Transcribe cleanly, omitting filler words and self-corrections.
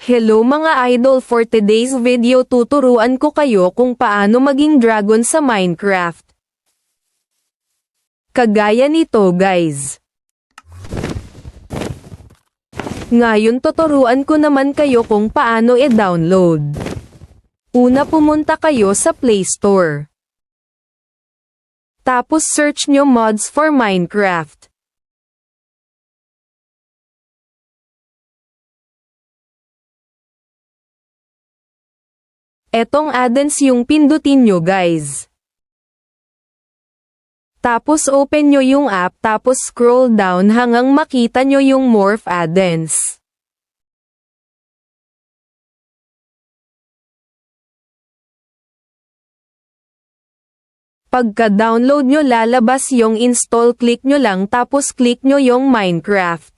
Hello mga idol, for today's video tuturuan ko kayo kung paano maging dragon sa Minecraft. Kagaya nito guys. Ngayon tuturuan ko naman kayo kung paano i-download. Una pumunta kayo sa Play Store. Tapos search nyo mods for Minecraft. Etong add-ons yung pindutin nyo guys. Tapos open nyo yung app tapos scroll down hanggang makita nyo yung morph add-ons. Pagka-download nyo lalabas yung install, click nyo lang tapos click nyo yung Minecraft.